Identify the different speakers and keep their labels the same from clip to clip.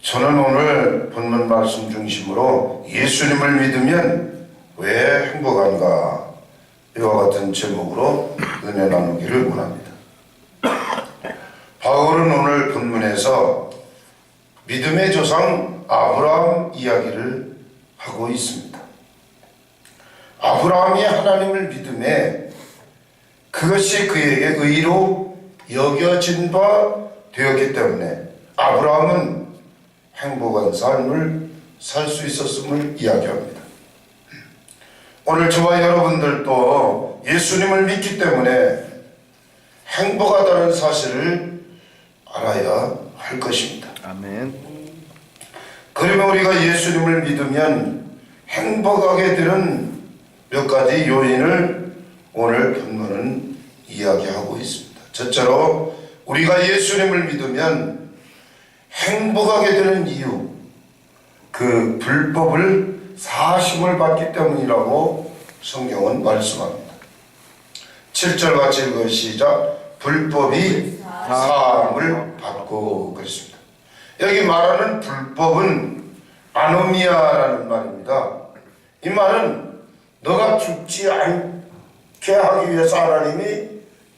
Speaker 1: 저는 오늘 본문 말씀 중심으로 예수님을 믿으면 왜 행복한가 이와 같은 제목으로 은혜 나누기를 원합니다. 바울은 오늘 본문에서 믿음의 조상 아브라함 이야기를 하고 있습니다. 아브라함이 하나님을 믿음에 그것이 그에게 의로 여겨진 바 되었기 때문에 아브라함은 행복한 삶을 살 수 있었음을 이야기합니다. 오늘 저와 여러분들도 예수님을 믿기 때문에 행복하다는 사실을 알아야 할 것입니다.
Speaker 2: 아멘.
Speaker 1: 그러면 우리가 예수님을 믿으면 행복하게 되는 몇 가지 요인을 오늘 본문은 이야기하고 있습니다. 첫째로 우리가 예수님을 믿으면 행복하게 되는 이유, 그 불법을 사심을 받기 때문이라고 성경은 말씀합니다. 7절 같이 읽어 시작. 불법이 사함을 받고 그랬습니다. 여기 말하는 불법은 아노미아라는 말입니다. 이 말은 너가 죽지 않게 하기 위해서 하나님이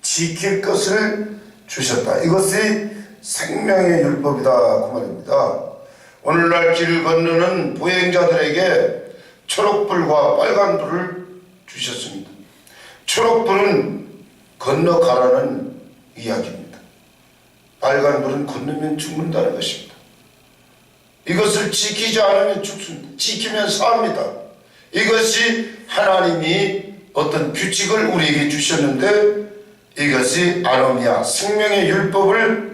Speaker 1: 지킬 것을 주셨다. 이것이 생명의 율법이다 그 말입니다. 오늘날 길을 건너는 보행자들에게 초록불과 빨간불을 주셨습니다. 초록불은 건너가라는 이야기입니다. 빨간불은 건너면 죽는다는 것입니다. 이것을 지키지 않으면 죽습니다. 지키면 삽니다. 이것이 하나님이 어떤 규칙을 우리에게 주셨는데 이것이 아노미아 생명의 율법을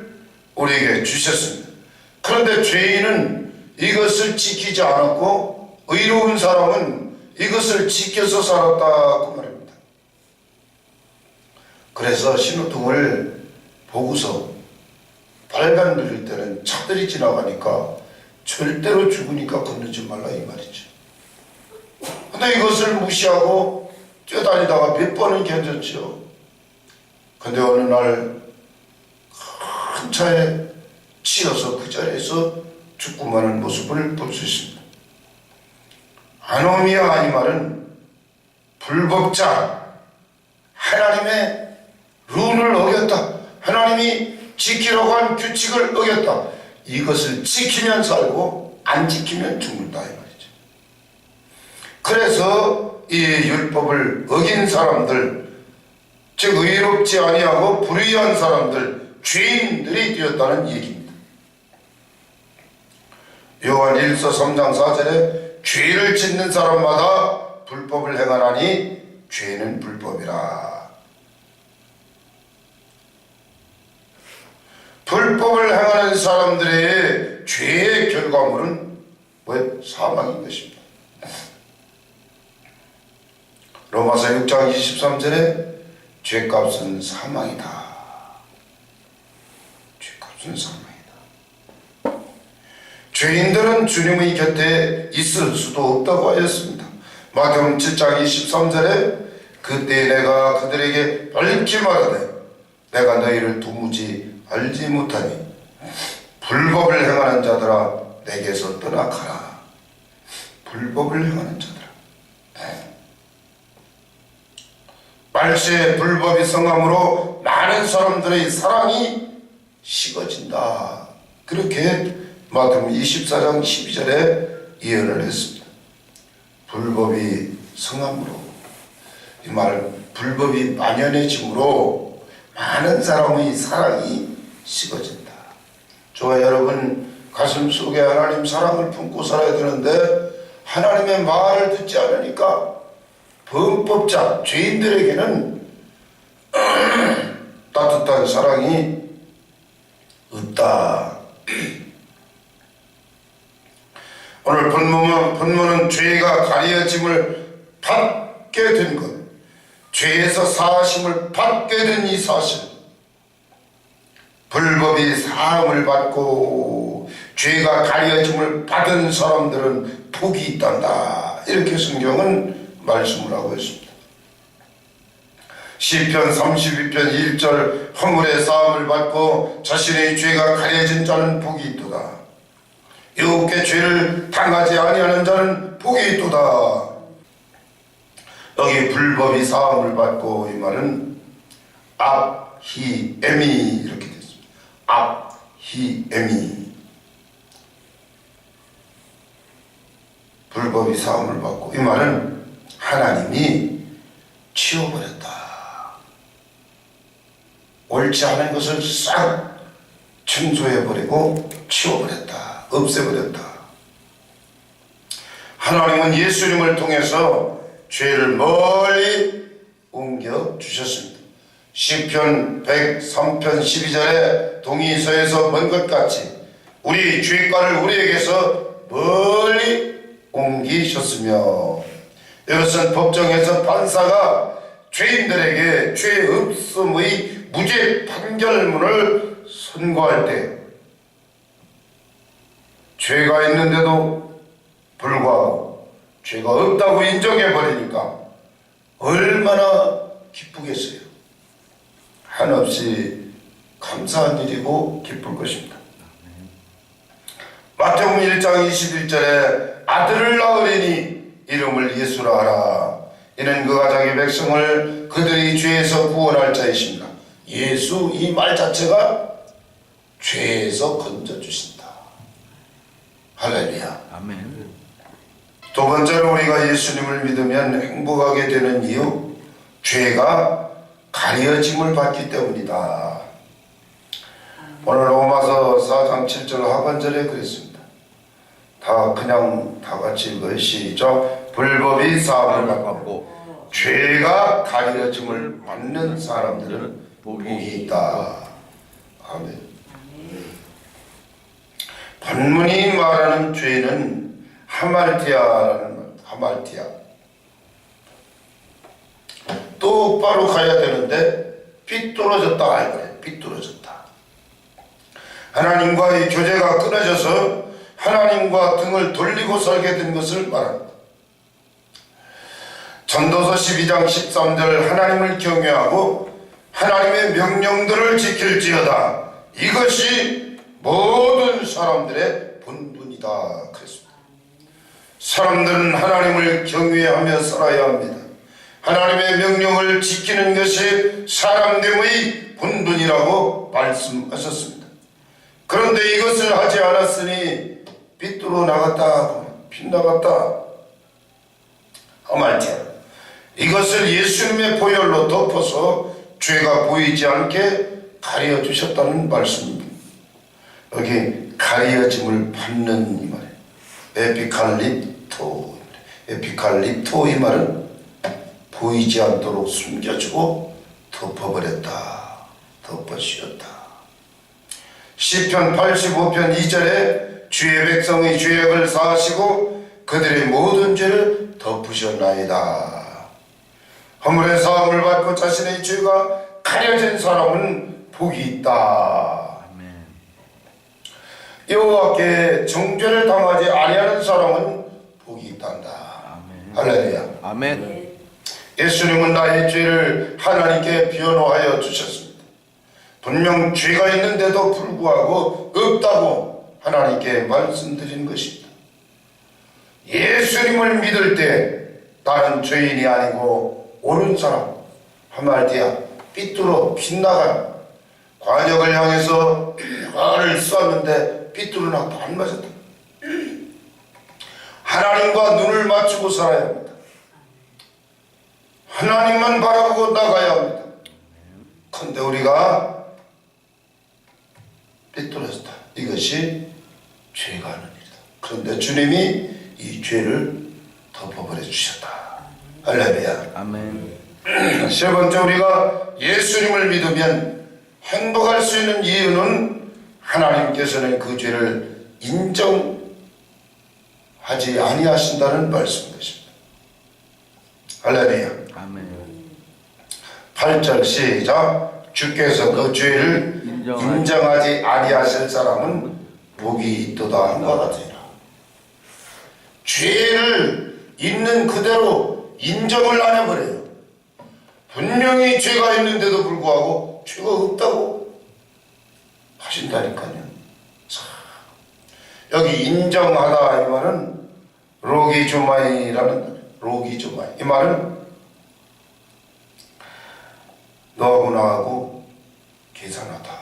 Speaker 1: 우리에게 주셨습니다. 그런데 죄인은 이것을 지키지 않았고 의로운 사람은 이것을 지켜서 살았다 그 말입니다. 그래서 신호등을 보고서 빨간불일 때는 차들이 지나가니까 절대로 죽으니까 건너지 말라 이 말이죠. 근데 이것을 무시하고 뛰어다니다가 몇 번은 견뎠죠. 근데 어느 날 큰 차에 치여서 그 자리에서 죽고 마는 모습을 볼 수 있습니다. 아노미아 이 말은 불법자, 하나님의 룰을 어겼다, 하나님이 지키라고 한 규칙을 어겼다, 이것을 지키면 살고 안 지키면 죽는다 이 말이죠. 그래서 이 율법을 어긴 사람들, 즉 의롭지 아니하고 불의한 사람들, 죄인들이 되었다는 얘기입니다. 요한 1서 3장 4절에 죄를 짓는 사람마다 불법을 행하나니 죄는 불법이라. 불법을 행하는 사람들의 죄의 결과물은 왜? 사망인 것입니다. 로마서 6장 23절에 죄값은 사망이다. 죄값은 사망이다. 죄인들은 주님의 곁에 있을 수도 없다고 하였습니다. 마태복음 7장 23절에 그때 내가 그들에게 밝히 말하되 내가 너희를 도무지 알지 못하니 불법을 행하는 자들아 내게서 떠나가라. 불법을 행하는 자들아. 말세에 불법이 성함으로 많은 사람들의 사랑이 식어진다. 그렇게 마태복음 24장 12절에 예언을 했습니다. 불법이 성함으로, 이 말은 불법이 만연해짐으로 많은 사람의 사랑이 식어진다. 저와 여러분 가슴 속에 하나님 사랑을 품고 살아야 되는데 하나님의 말을 듣지 않으니까 범법자, 죄인들에게는 따뜻한 사랑이 없다. 오늘 본문은 죄가 가려짐을 받게 된 것, 죄에서 사하심을 받게 된 이 사실, 불법이 사함을 받고 죄가 가려짐을 받은 사람들은 복이 있단다. 이렇게 성경은 말씀을 하고 있습니다. 시편 32편 1절 허물의 사함을 받고 자신의 죄가 가려진 자는 복이 있도다. 여호와께 죄를 당하지 아니하는 자는 복이 있도다. 여기 불법이 사함을 받고, 이 말은 압히에미 이렇게 됐습니다. 압히에미, 불법이 사함을 받고, 이 말은 하나님이 치워버렸다. 옳지 않은 것을 싹 청소해버리고 치워버렸다. 없애버렸다. 하나님은 예수님을 통해서 죄를 멀리 옮겨주셨습니다. 시편 103편 12절에 동의서에서 본 것 같이 우리 죄가를 우리에게서 멀리 옮기셨으며, 이것은 법정에서 판사가 죄인들에게 죄 없음의 무죄 판결문을 선고할 때 죄가 있는데도 불구하고 죄가 없다고 인정해버리니까 얼마나 기쁘겠어요. 한없이 감사한 일이고 기쁠 것입니다. 마태복음 1장 21절에 아들을 낳으리니 이름을 예수라 하라. 이는 그가 자기 백성을 그들의 죄에서 구원할 자이십니다. 예수, 이 말 자체가 죄에서 건져주신다. 할렐루야.
Speaker 2: 아멘.
Speaker 1: 두 번째로 우리가 예수님을 믿으면 행복하게 되는 이유, 죄가 가려짐을 받기 때문이다. 오늘 로마서 4장 7절 하반절에 그랬습니다. 다 같이 읽어요. 시작. 불법이 사함을 받고 죄가 가려짐을 받는 사람들은 복이 있다. 아멘. 본문이 말하는 죄는 하말티아. 똑바로 가야 되는데 삐뚤어졌다 이거예요. 삐뚤어졌다. 하나님과의 교제가 끊어져서 하나님과 등을 돌리고 살게 된 것을 말합니다. 전도서 12장 13절 하나님을 경외하고 하나님의 명령들을 지킬지어다. 이것이 모든 사람들의 본분이다. 그랬습니다. 사람들은 하나님을 경외하며 살아야 합니다. 하나님의 명령을 지키는 것이 사람됨의 본분이라고 말씀하셨습니다. 그런데 이것을 하지 않았으니 삐뚤어 나갔다, 빗나갔다. 하말티아. 이것을 예수님의 보혈로 덮어서 죄가 보이지 않게 가려주셨다는 말씀입니다. 여기 가려짐을 받는 이 말이에요. 에피칼립토 이 말은 보이지 않도록 숨겨주고 덮어버렸다. 덮어씌웠다. 시편 85편 2절에 주의 백성의 죄악을 사하시고 그들의 모든 죄를 덮으셨나이다. 허물의 사함을 받고 자신의 죄가 가려진 사람은 복이 있다. 여호와께 정죄를 당하지 아니하는 사람은 복이 있단다. 할렐루야.
Speaker 2: 아멘.
Speaker 1: 예수님은 나의 죄를 하나님께 변호하여 주셨습니다. 분명 죄가 있는데도 불구하고 없다고 하나님께 말씀드린 것입니다. 예수님을 믿을 때 나는 죄인이 아니고 옳은 사람, 하말티아, 삐뚤어 빗나간 관역을 향해서 활을 쏘았는데 삐뚤어 나고 안 맞았다. 하나님과 눈을 맞추고 살아야 합니다. 하나님만 바라보고 나가야 합니다. 그런데 우리가 삐뚤어졌다. 이것이 죄가 하는 일이다. 그런데 주님이 이 죄를 덮어버려 주셨다. 할렐루야.
Speaker 2: 아멘.
Speaker 1: 세 번째, 우리가 예수님을 믿으면 행복할 수 있는 이유는 하나님께서는 그 죄를 인정하지 아니하신다는 말씀인 것입니다. 할렐루야.
Speaker 2: 아멘.
Speaker 1: 8절 시작. 주께서 그 죄를 인정하지 아니하실 사람은 복이 있도다 한과 같으니라. 죄를 있는 그대로 인정을 안 해버려요. 분명히 죄가 있는데도 불구하고 죄가 없다고 하신다니까요. 여기 인정하다 이 말은 로기조마이라는 로기조마이, 이 말은 너하고 나하고 계산하다.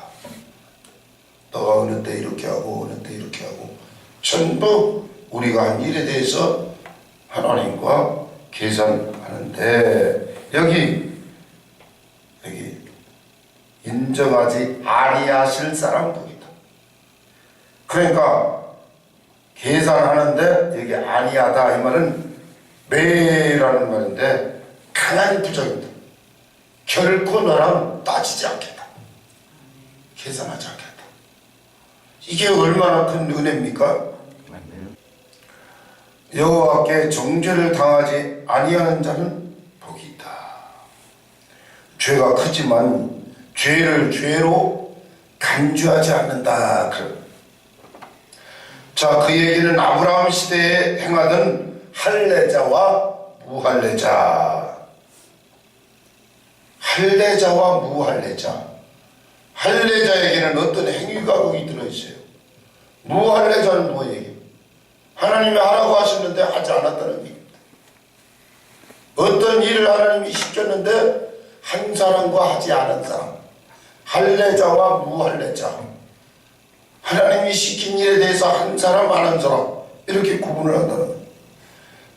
Speaker 1: 너가 어느 때 이렇게 하고 어느 때 이렇게 하고 전부 우리가 한 일에 대해서 하나님과 계산하는데 여기 인정하지 아니하실 사람 복이다. 그러니까 계산하는데 여기 아니하다 이 말은 매라는 말인데 강한 부정입니다. 결코 너랑 따지지 않겠다. 계산하지 않겠다. 이게 얼마나 큰 은혜입니까? 여호와께 정죄를 당하지 아니하는 자는 복이 있다. 죄가 크지만 죄를 죄로 간주하지 않는다. 자, 그 얘기는 아브라함 시대에 행하던 할례자와 무할례자, 할례자와 무할례자. 할례자에게는 어떤 행위가 거기 들어있어요. 무할례자는 뭐예요? 하나님이 하라고 하셨는데 하지 않았다는 얘기입니다. 어떤 일을 하나님이 시켰는데 한 사람과 하지 않은 사람, 할례자와 무할례자. 하나님이 시킨 일에 대해서 한 사람 안 한 사람 이렇게 구분을 한다는 거예요.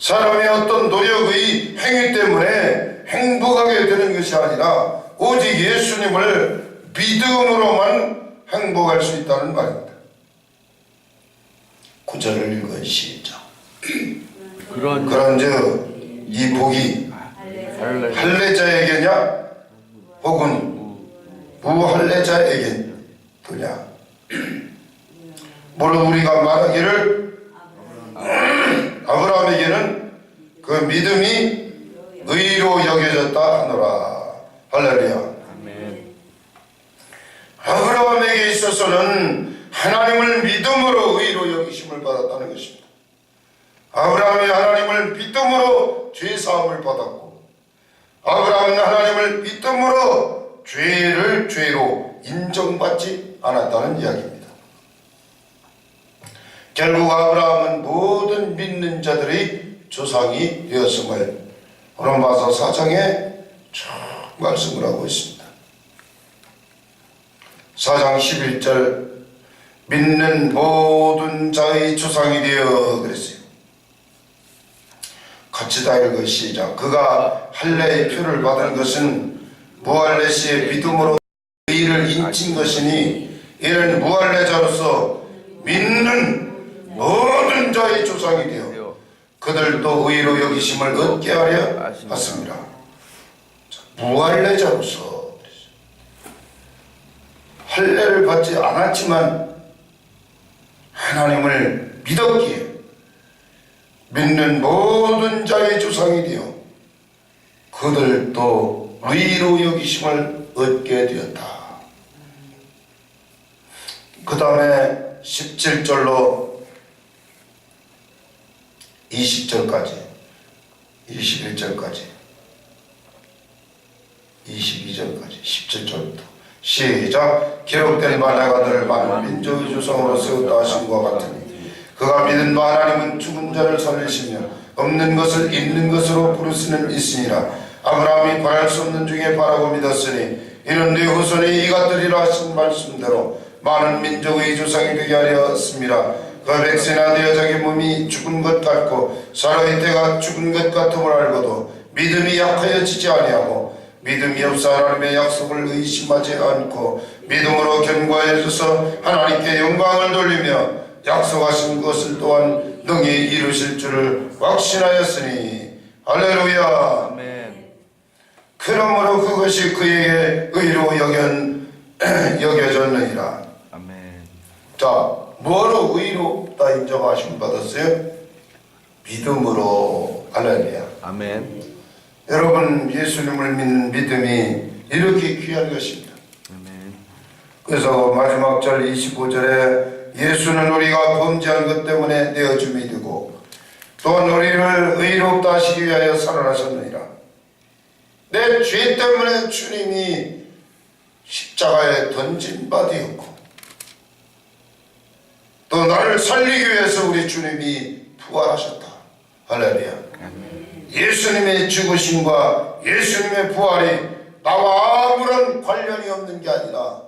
Speaker 1: 사람의 어떤 노력의 행위 때문에 행복하게 되는 것이 아니라 오직 예수님을 믿음으로만 행복할 수 있다는 말입니다. 구절을 읽어 시작. 그런즉 이 복이 할례자에게냐 혹은 무할례자에게 도냐. 물론 우리가 말하기를 아브라함에게는 그 믿음이 의로 여겨졌다 하노라. 할렐루야. 아브라함에게 있어서는 하나님을 믿음으로 의로 여기심을 받았다는 것입니다. 아브라함이 하나님을 믿음으로 죄사함을 받았고 아브라함은 하나님을 믿음으로 죄를 죄로 인정받지 않았다는 이야기입니다. 결국 아브라함은 모든 믿는 자들의 조상이 되었음을 로마서 4장에 쭉 말씀을 하고 있습니다. 4장 11절 믿는 모든 자의 조상이 되어 그랬어요. 같이 다 읽어 시작. 그가 할례의 표를 받은 것은 무할례 시의 믿음으로 의를 인친 것이니 이는 무할례자로서 믿는 모든 자의 조상이 되어 그들도 의로 여기심을 얻게 하려 하습니다. 무할례자로서 할례를 받지 않았지만 하나님을 믿었기에 믿는 모든 자의 조상이 되어 그들도 의로 여기심을 얻게 되었다. 그 다음에 17절로 20절까지 21절까지 22절까지 17절부터 시작. 기록된 바 내가 너를 많은 민족의 조상으로 세웠다 하신 것 같으니 그가 믿은 바 하나님은 죽은 자를 살리시며 없는 것을 있는 것으로 부르시는 있으니라. 아브라함이 바랄 수 없는 중에 바라고 믿었으니 이는 네 후손이 이같으리라 하신 말씀대로 많은 민족의 조상이 되게 하려 했습니다. 그 백세나 되어 자기 몸이 죽은 것 같고 사람의 때가 죽은 것 같음을 알고도 믿음이 약하여지지 아니하고 믿음이 없어 하나님의 약속을 의심하지 않고 믿음으로 견고해져서 하나님께 영광을 돌리며 약속하신 것을 또한 능히 이루실 줄을 확신하였으니 할렐루야. 아멘. 그러므로 그것이 그에게 의로 여겨졌느니라. 아멘. 자, 뭐로 의롭다 인정하심 받았어요? 믿음으로. 할렐루야. 아멘. 여러분, 예수님을 믿는 믿음이 이렇게 귀한 것입니다. 아멘. 그래서 마지막 절 25절에 예수는 우리가 범죄한 것 때문에 내어줌이 되고 또한 우리를 의롭다 하시기 위하여 살아나셨느니라. 내 죄 때문에 주님이 십자가에 던진 바 되었고 또 나를 살리기 위해서 우리 주님이 부활하셨다. 할렐루야. 예수님의 죽으심과 예수님의 부활이 나와 아무런 관련이 없는 게 아니라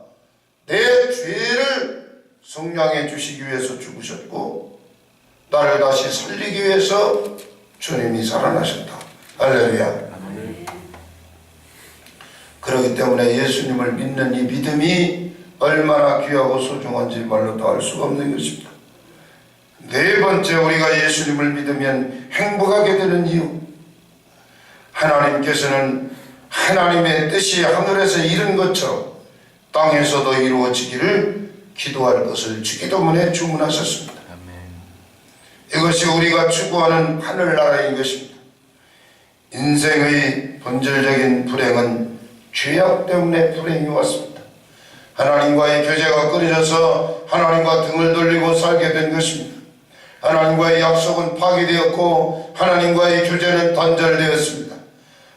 Speaker 1: 내 죄를 속량해 주시기 위해서 죽으셨고 나를 다시 살리기 위해서 주님이 살아나셨다. 할렐루야. 그렇기 때문에 예수님을 믿는 이 믿음이 얼마나 귀하고 소중한지 말로도 알 수가 없는 것입니다. 네 번째, 우리가 예수님을 믿으면 행복하게 되는 이유. 하나님께서는 하나님의 뜻이 하늘에서 이룬 것처럼 땅에서도 이루어지기를 기도할 것을 주기도문에 주문하셨습니다. 이것이 우리가 추구하는 하늘나라인 것입니다. 인생의 본질적인 불행은 죄악 때문에 불행이 왔습니다. 하나님과의 교제가 끊어져서 하나님과 등을 돌리고 살게 된 것입니다. 하나님과의 약속은 파기되었고 하나님과의 교제는 단절되었습니다.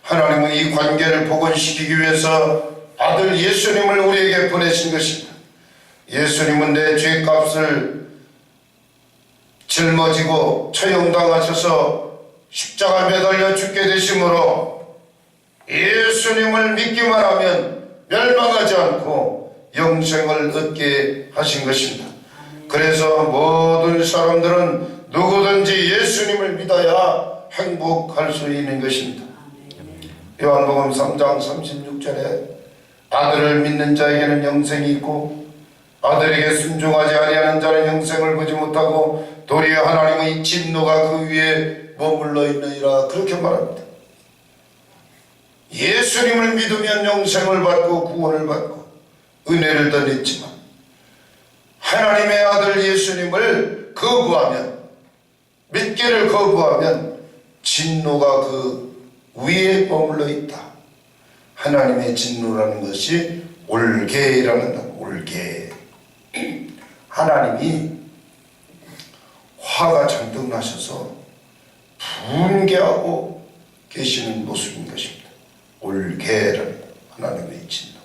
Speaker 1: 하나님은 이 관계를 복원시키기 위해서 아들 예수님을 우리에게 보내신 것입니다. 예수님은 내 죄값을 짊어지고 처형당하셔서 십자가에 매달려 죽게 되심으로 예수님을 믿기만 하면 멸망하지 않고 영생을 얻게 하신 것입니다. 그래서 모든 사람들은 누구든지 예수님을 믿어야 행복할 수 있는 것입니다. 요한복음 3장 36절에 아들을 믿는 자에게는 영생이 있고 아들에게 순종하지 아니하는 자는 영생을 보지 못하고 도리어 하나님의 진노가 그 위에 머물러 있느니라, 그렇게 말합니다. 예수님을 믿으면 영생을 받고 구원을 받고 은혜를 더했지만 하나님의 아들 예수님을 거부하면, 믿기를 거부하면 진노가 그 위에 머물러 있다. 하나님의 진노라는 것이 올개라는 단어, 올개. 하나님이 화가 잔뜩 나셔서 분개하고 계시는 모습인 것입니다. 올개라는 하나님의 진노.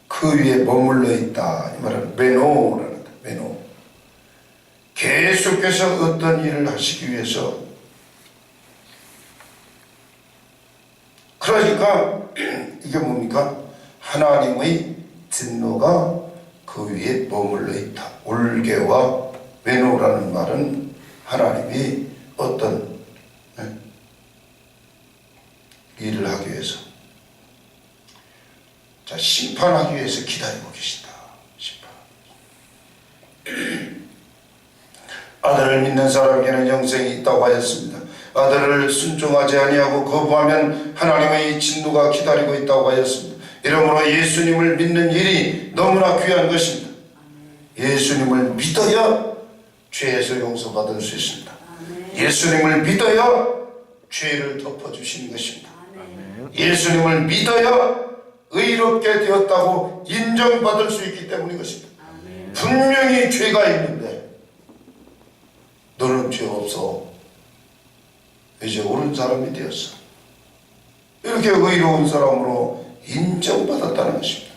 Speaker 1: 그 위에 머물러 있다. 이 말은 메노라는 거, 메노. 계속해서 어떤 일을 하시기 위해서, 그러니까 이게 뭡니까? 하나님의 진노가 그 위에 머물러 있다. 올개와 메노라는 말은 하나님이 어떤 일을 하기 위해서, 자, 심판하기 위해서 기다리고 계신다. 심판. 아들을 믿는 사람에게는 영생이 있다고 하였습니다. 아들을 순종하지 아니하고 거부하면 하나님의 진노가 기다리고 있다고 하였습니다. 이러므로 예수님을 믿는 일이 너무나 귀한 것입니다. 예수님을 믿어야 죄에서 용서받을 수 있습니다. 예수님을 믿어야 죄를 덮어주시는 것입니다. 예수님을 믿어야 의롭게 되었다고 인정받을 수 있기 때문인 것입니다. 분명히 죄가 있는데 너는 죄 없어, 이제 옳은 사람이 되었어, 이렇게 의로운 사람으로 인정받았다는 것입니다.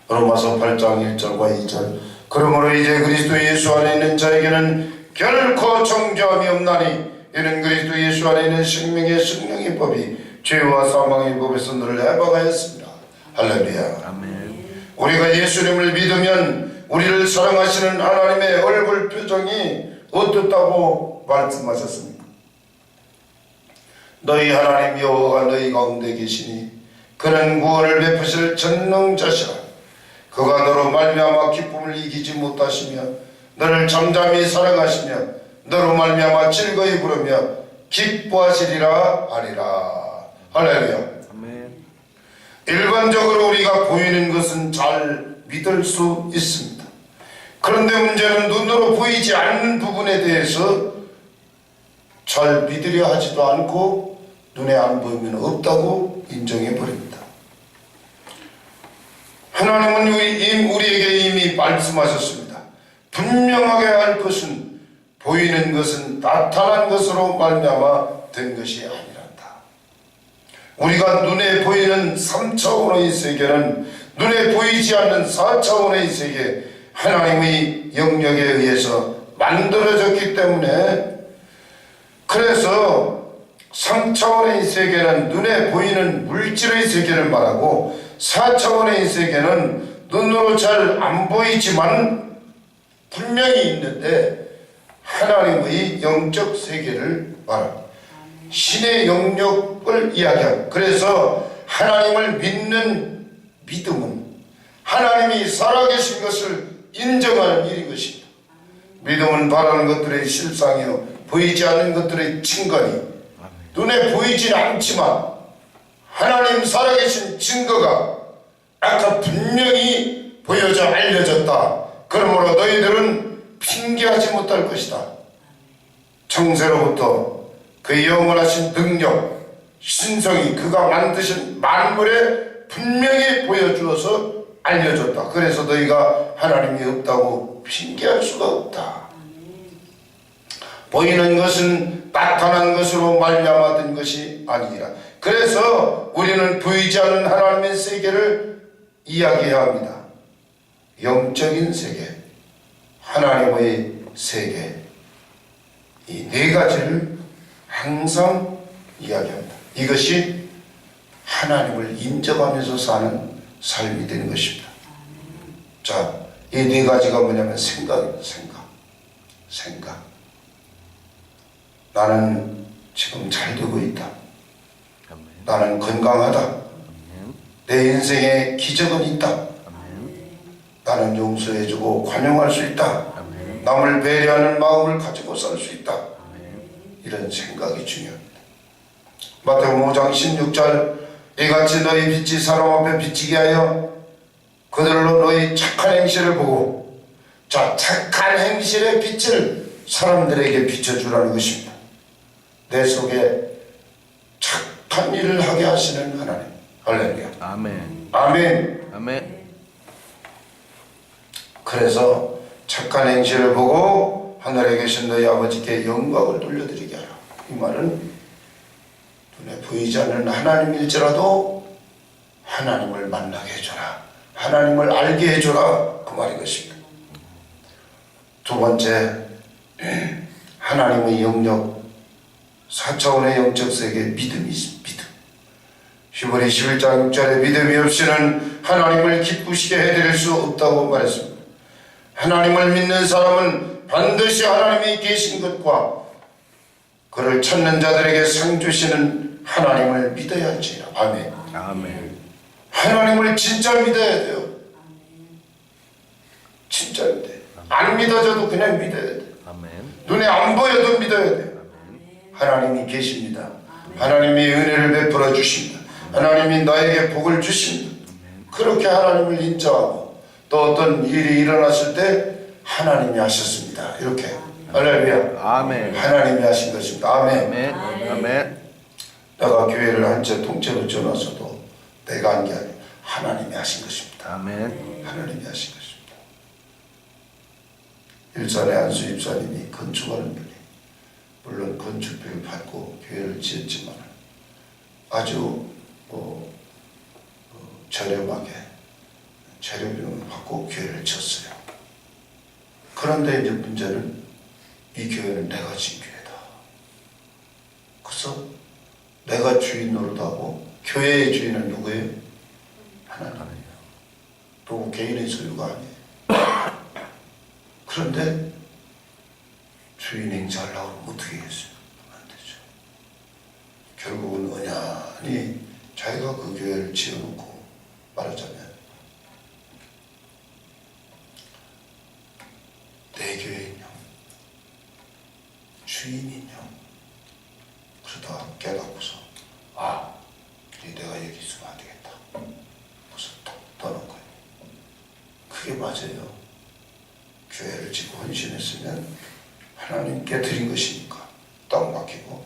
Speaker 1: 로마서 8장 1절과 2절. 그러므로 이제 그리스도 예수 안에 있는 자에게는 결코 정죄함이 없나니 이는 그리스도 예수 안에 있는 생명의 성령의 법이 죄와 사망의 법에서 너를 해방하였습니다. 할렐루야. 아멘. 우리가 예수님을 믿으면 우리를 사랑하시는 하나님의 얼굴 표정이 어떻다고 말씀하셨습니까? 너희 하나님 여호와가 너희 가운데 계시니 그는 구원을 베푸실 전능자시라. 그가 너로 말미암아 기쁨을 이기지 못하시며 너를 잠잠히 사랑하시며 너로 말미암아 즐거이 부르며 기뻐하시리라 하리라. 할렐루야. 아멘. 일반적으로 우리가 보이는 것은 잘 믿을 수 있습니다. 그런데 문제는 눈으로 보이지 않는 부분에 대해서 잘 믿으려 하지도 않고 눈에 안 보이면 없다고 인정해 버립니다. 하나님은 우리에게 이미 말씀하셨습니다. 분명하게 알 것은 보이는 것은 나타난 것으로 말미암아 된 것이 아니란다. 우리가 눈에 보이는 3차원의 세계는 눈에 보이지 않는 4차원의 세계, 하나님의 영역에 의해서 만들어졌기 때문에, 그래서 3차원의 세계는 눈에 보이는 물질의 세계를 말하고 4차원의 세계는 눈으로 잘 안 보이지만 분명히 있는데 하나님의 영적 세계를 말합니다. 신의 영역을 이야기합니다. 그래서 하나님을 믿는 믿음은 하나님이 살아계신 것을 인정하는 일인 것입니다. 믿음은 바라는 것들의 실상이요 보이지 않는 것들의 증거니, 눈에 보이지 않지만 하나님 살아계신 증거가 아까 분명히 보여져 알려졌다. 그러므로 너희들은 핑계하지 못할 것이다. 창세로부터 그 영원하신 능력, 신성이 그가 만드신 만물에 분명히 보여주어서 알려줬다. 그래서 너희가 하나님이 없다고 핑계할 수가 없다. 보이는 것은 나타난 것으로 말미암아 된 것이 아니니라. 그래서 우리는 보이지 않는 하나님의 세계를 이야기해야 합니다. 영적인 세계, 하나님의 세계, 이 네 가지를 항상 이야기합니다. 이것이 하나님을 인정하면서 사는 삶이 되는 것입니다. 자, 이 네 가지가 뭐냐면 생각입니다. 생각. 나는 지금 잘 되고 있다. 나는 건강하다. 내 인생에 기적은 있다. 나는 용서해주고 관용할 수 있다. 남을 배려하는 마음을 가지고 살 수 있다. 이런 생각이 중요합니다. 마태복음 5장 16절 이같이 너희 빛이 사람 앞에 비치게 하여 그들로 너희 착한 행실을 보고, 자, 착한 행실의 빛을 사람들에게 비춰주라는 것입니다. 내 속에 착한 일을 하게 하시는 하나님. 할렐루야.
Speaker 2: 아멘.
Speaker 1: 아멘.
Speaker 2: 아멘.
Speaker 1: 그래서 착한 행실을 보고 하늘에 계신 너희 아버지께 영광을 돌려드리게 하라. 이 말은 눈에 보이지 않는 하나님일지라도 하나님을 만나게 해줘라. 하나님을 알게 해줘라. 그 말인 것입니다. 두 번째, 하나님의 영역, 4차원의 영적 세계에 믿음이 있습니다. 믿음. 히브리 11장 6절에 믿음이 없이는 하나님을 기쁘시게 해드릴 수 없다고 말했습니다. 하나님을 믿는 사람은 반드시 하나님이 계신 것과 그를 찾는 자들에게 상 주시는 하나님을 믿어야 할지라. 아멘.
Speaker 2: 아멘.
Speaker 1: 하나님을 진짜 믿어야 돼요. 진짜 믿어야 돼요. 안 믿어져도 그냥 믿어야 돼요.
Speaker 2: 아멘.
Speaker 1: 눈에 안 보여도 믿어야 돼요. 하나님이 계십니다. 하나님이 은혜를 베풀어 주십니다. 하나님이 나에게 복을 주십니다. 그렇게 하나님을 인정하고 또 어떤 일이 일어났을 때 하나님이 하셨습니다. 이렇게. 할렐루야.
Speaker 2: 아멘.
Speaker 1: 하나님이 하신 것입니다. 아멘.
Speaker 2: 아멘. 아멘.
Speaker 1: 내가 교회를 한 채 통째로 지어놔서도 내가 한 게 아니라 하나님이 하신 것입니다.
Speaker 2: 아멘.
Speaker 1: 하나님이 하신 것입니다. 일산의 안수 입사님이 건축하는 분이 물론 건축비를 받고 교회를 지었지만 아주 저렴하게 재료비용을 받고 교회를 지었어요. 그런데 이제 문제는 이 교회는 내가 지은 교회다. 그래서 내가 주인 노릇하고 교회의 주인은 누구예요? 하나님이에요. 또 개인의 소유가 아니에요. 그런데 주인 행사하려고 하면 어떻게 했어요? 안 되죠. 결국은 언ян히 자기가 그 교회를 지어놓고 말하자면 내 교회인요, 주인인요. 그러다가 깨닫고서 내가 여기 있으면 안 되겠다. 그래서 탁 떠난 거예요. 그게 맞아요. 교회를 짓고 헌신했으면 하나님께 드린 것이니까 땅 맡기고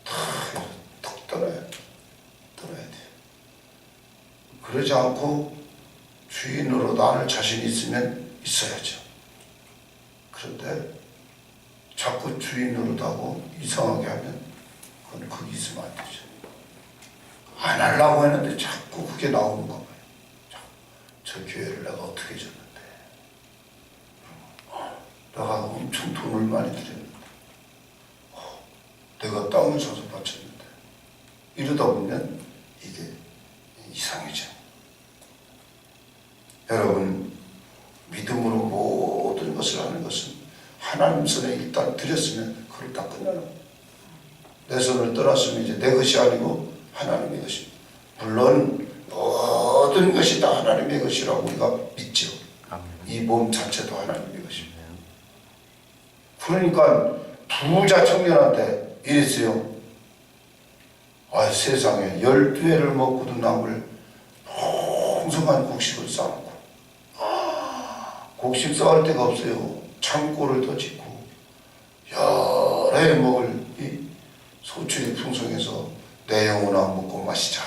Speaker 1: 탁 떠나야 돼요. 그러지 않고 주인으로 나를 자신 있으면 있어야죠. 그런데 자꾸 주인으로 하고 이상하게 하면 그건 거기 있으면 안 되죠. 안 하려고 했는데 자꾸 그게 나오는 거예요. 저 교회를 내가 어떻게 졌는데 내가 엄청 돈을 많이 들였는데 내가 땅을 사서 바쳤는데 이러다 보면 이게 이상해져. 여러분, 믿음으로 모든 것을 하는 것은 하나님 손에 일단 드렸으면 그걸 다 끝나는 거예요. 내 손을 떠났으면 이제 내 것이 아니고 하나님의 것입니다. 물론 모든 것이 다 하나님의 것이라고 우리가 믿죠. 이 몸 자체도 하나님의 것입니다. 그러니까 부자 청년한테 이랬어요. 아, 세상에 12회를 먹고도 남을 풍성한 곡식을 쌓고 곡식 쌓을 데가 없어요. 창고를 더 짓고 여러 해 먹을 이 소출이 풍성해서 내 영혼아 먹고 마시자.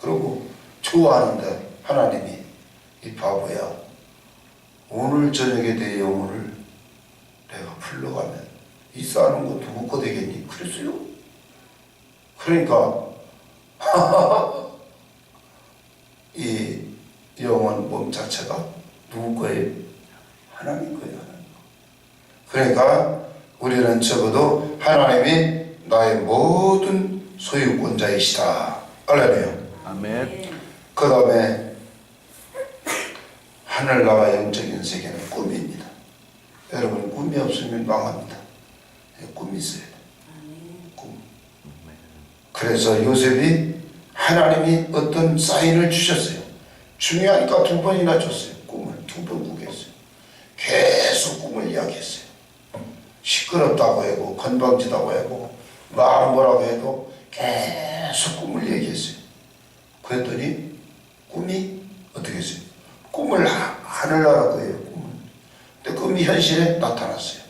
Speaker 1: 그러고 좋아하는데 하나님이 이 바보야, 오늘 저녁에 내 영혼을 내가 풀러가면 이 쌓는 거 누구 거 되겠니? 그랬어요. 그러니까 이 영혼 몸 자체가 누구 거예요? 하나님 거예요. 하나님. 그러니까 우리는 적어도 하나님이 나의 모든 소유권자이시다. 알레루야.
Speaker 2: 아멘.
Speaker 1: 그 다음에 하늘나라 영적인 세계는 꿈입니다. 여러분, 꿈이 없으면 망합니다. 꿈이 있어야 돼. 꿈. 그래서 요셉이 하나님이 어떤 사인을 주셨어요. 중요하니까 2번이나 줬어요. 꿈을 2번 꾸게 했어요. 계속 꿈을 이야기했어요. 시끄럽다고 하고 건방지다고 하고 말 뭐라고 해도 계속 꿈을 얘기했어요. 그랬더니 꿈이 어떻게 했어요? 꿈을 하늘나라 거예요. 꿈을. 근데 꿈이 현실에 나타났어요.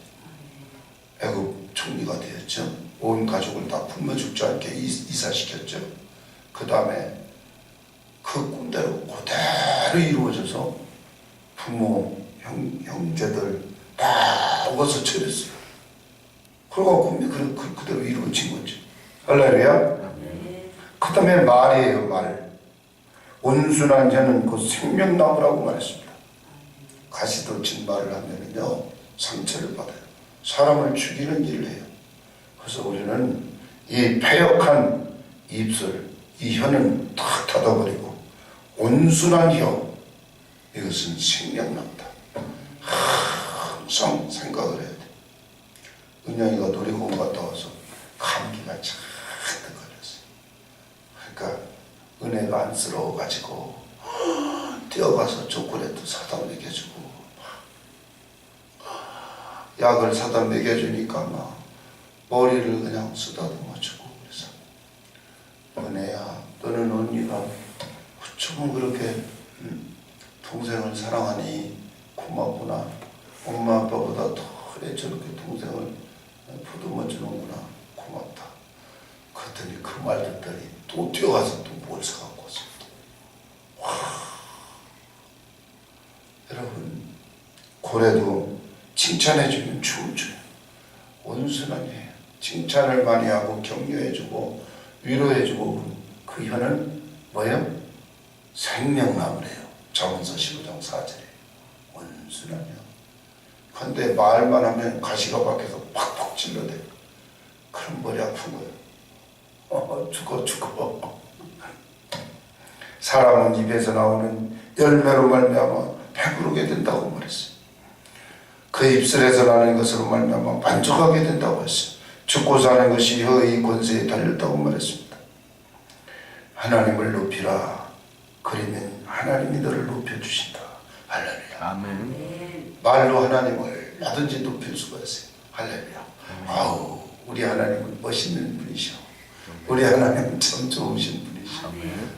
Speaker 1: 애굽 총리가 되었죠. 온 가족을 다 굶어 죽지 않게 이사시켰죠. 그 다음에 그 꿈대로 그대로 이루어져서 부모, 형제들 다 먹어서 처렸어요. 그리고 꿈이 그대로 이루어진 거죠. 할렐루야. 그 다음에 말이에요. 말. 온순한 자는 그 생명나무라고 말했습니다. 가시돋친 말을 하면은요 상처를 받아요. 사람을 죽이는 일을 해요. 그래서 우리는 이 패역한 입술, 이 혀는 탁 닫아버리고 온순한 혀, 이것은 생명나무다. 항상 생각을 해야 돼. 은영이가 놀이공원 갔다 와서 감기가 잔뜩 걸렸어요. 그러니까 은혜가 안쓰러워가지고 뛰어가서 초콜릿도 사다 먹여주고 약을 사다 먹여주니까 막 머리를 그냥 쓰다듬어주고. 그래서 은혜야, 너는 언니가 어쩌면 그렇게 동생을 사랑하니 고맙구나. 엄마 아빠보다 더 그래 저렇게 동생을 보듬어 주는구나. 고맙다. 그랬더니 그 말 듣더니 또 뛰어가서 또 뭘 사갖고 왔어. 와, 여러분, 고래도 칭찬해주면 춤을 춰요. 온순하게 칭찬을 많이 하고 격려해주고 위로해주고, 그 혀는 뭐예요? 생명나무래요. 잠언서 15장 4절에 온순한 혀. 근데 말만 하면 가시가 밖에서 팍팍 찔러대요. 그럼 머리 아픈 거예요. 죽어. 사람은 입에서 나오는 열매로 말미암아 배부르게 된다고 말했어요. 그 입술에서 나는 것으로 말미암아 만족하게 된다고 했어요. 죽고 사는 것이 혀의 권세에 달렸다고 말했습니다. 하나님을 높이라. 그러면 하나님이 너를 높여주신다. 할렐루야.
Speaker 2: 아멘.
Speaker 1: 말로 하나님을 나든지 높일 수가 있어요. 할렐루야. 아우, 우리 하나님은 멋있는 분이셔. 우리 하나님은 참 좋으신 분이셔.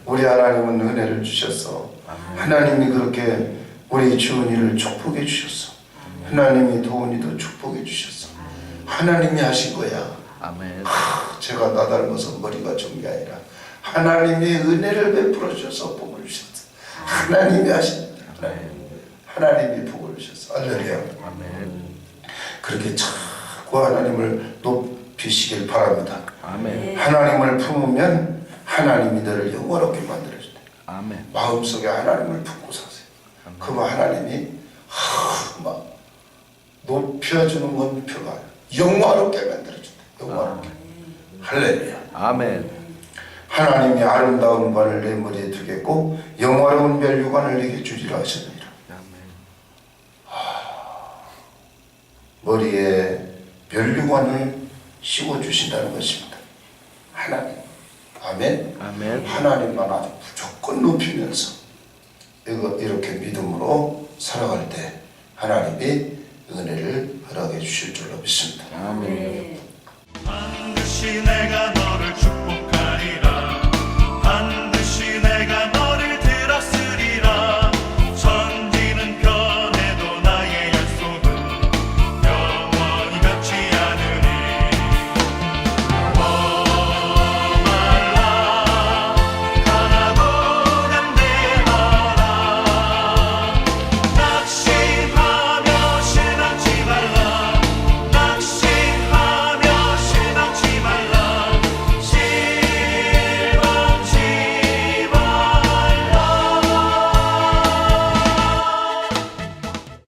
Speaker 1: 우리 하나님은 은혜를 주셔서 하나님이 그렇게 우리 주은이를 축복해 주셨어. 하나님이 도은이도 축복해 주셨어. 하나님이 하신 거야.
Speaker 2: 아멘.
Speaker 1: 제가 나닮아서 머리가 좋은 게 아니라 하나님이 은혜를 베풀어 주셔서 복을 주셨어. 하나님이 하신 거야. 하나님이 복을 주셨어. 할렐루야.
Speaker 2: 아멘.
Speaker 1: 그렇게 자꾸 하나님을 높이시길 바랍니다.
Speaker 2: 아멘.
Speaker 1: 하나님을 품으면 하나님이 너를 영원하게 만들어준다.
Speaker 2: 아멘.
Speaker 1: 마음속에 하나님을 품고 사세요. 그러면 하나님이 막 높이 펴주는 건 펴가 영화롭게 만들어준다. 영화롭게. 할렐루야.
Speaker 3: 아멘.
Speaker 1: 하나님이 아름다운 관을 내 머리에 두겠고 영화로운 멸류관을 내게 주리라 하셨느니라. 머리에 멸류관을 씌워주신다는 것입니다. 하나님. 아멘.
Speaker 3: 아멘.
Speaker 1: 하나님만 아주 무조건 높이면서 이렇게 믿음으로 살아갈 때 하나님이 은혜를 허락해 주실 줄로 믿습니다.
Speaker 3: 아멘.
Speaker 2: 네.
Speaker 4: 반드시 내가